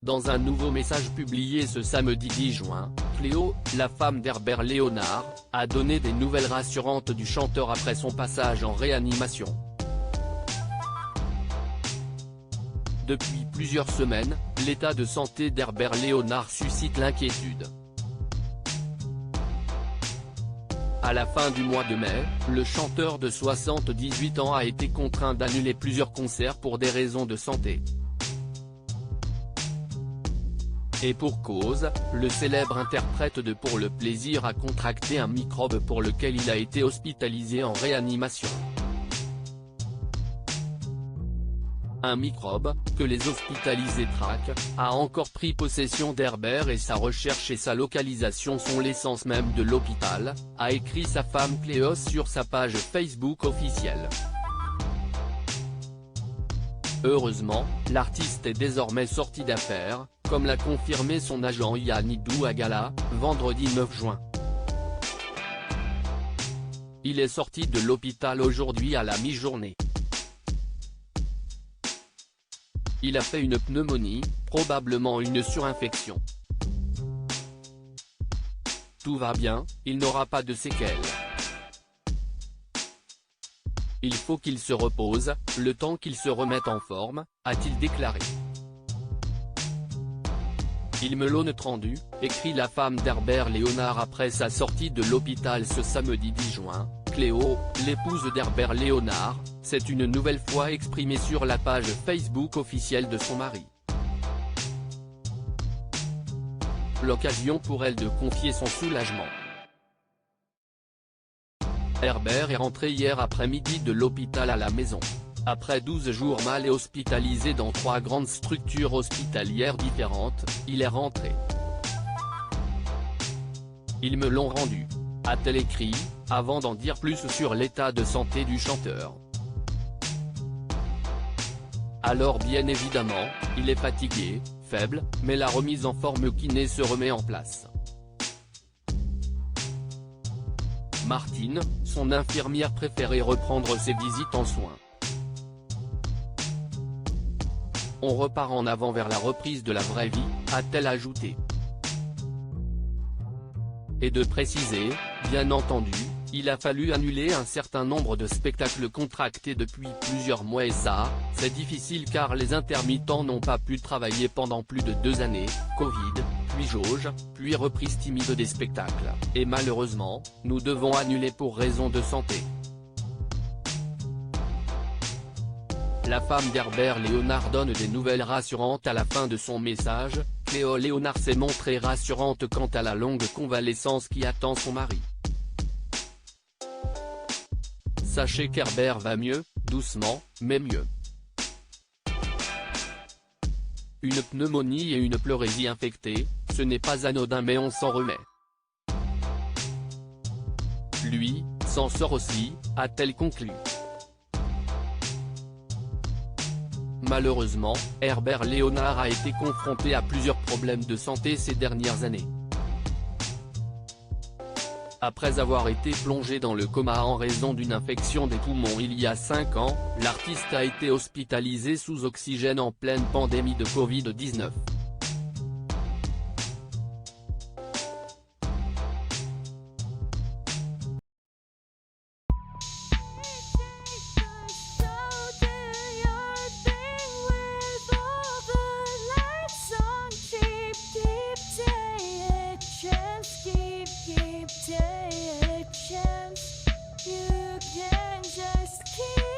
Dans un nouveau message publié ce samedi 10 juin, Cléo, la femme d'Herbert Léonard, a donné des nouvelles rassurantes du chanteur après son passage en réanimation. Depuis plusieurs semaines, l'état de santé d'Herbert Léonard suscite l'inquiétude. À la fin du mois de mai, le chanteur de 78 ans a été contraint d'annuler plusieurs concerts pour des raisons de santé. Et pour cause, le célèbre interprète de Pour le plaisir a contracté un microbe pour lequel il a été hospitalisé en réanimation. Un microbe, que les hospitalisés traquent, a encore pris possession d'Herbert et sa recherche et sa localisation sont l'essence même de l'hôpital, a écrit sa femme Cléo sur sa page Facebook officielle. Heureusement, l'artiste est désormais sorti d'affaire, comme l'a confirmé son agent Yannick Douagala, vendredi 9 juin. Il est sorti de l'hôpital aujourd'hui à la mi-journée. Il a fait une pneumonie, probablement une surinfection. Tout va bien, il n'aura pas de séquelles. Il faut qu'il se repose, le temps qu'il se remette en forme, a-t-il déclaré. Il me l'ont rendu, écrit la femme d'Herbert Léonard après sa sortie de l'hôpital ce samedi 10 juin. Cléo, l'épouse d'Herbert Léonard, s'est une nouvelle fois exprimée sur la page Facebook officielle de son mari. L'occasion pour elle de confier son soulagement. Herbert est rentré hier après-midi de l'hôpital à la maison. Après 12 jours mal et hospitalisé dans 3 grandes structures hospitalières différentes, il est rentré. Ils me l'ont rendu, a-t-elle écrit, avant d'en dire plus sur l'état de santé du chanteur. Alors bien évidemment, il est fatigué, faible, mais la remise en forme kiné se remet en place. Martine, son infirmière préférée, reprendre ses visites en soins. On repart en avant vers la reprise de la vraie vie, a-t-elle ajouté. Et de préciser, bien entendu, il a fallu annuler un certain nombre de spectacles contractés depuis plusieurs mois et ça, c'est difficile car les intermittents n'ont pas pu travailler pendant plus de 2 années, Covid, puis jauge, puis reprise timide des spectacles, et malheureusement, nous devons annuler pour raison de santé. La femme d'Herbert Léonard donne des nouvelles rassurantes à la fin de son message. Cléo Léonard s'est montrée rassurante quant à la longue convalescence qui attend son mari. Sachez qu'Herbert va mieux, doucement, mais mieux. Une pneumonie et une pleurésie infectée, ce n'est pas anodin mais on s'en remet. Lui, s'en sort aussi, a-t-elle conclu. Malheureusement, Herbert Léonard a été confronté à plusieurs problèmes de santé ces dernières années. Après avoir été plongé dans le coma en raison d'une infection des poumons il y a 5 ans, l'artiste a été hospitalisé sous oxygène en pleine pandémie de Covid-19. You can just keep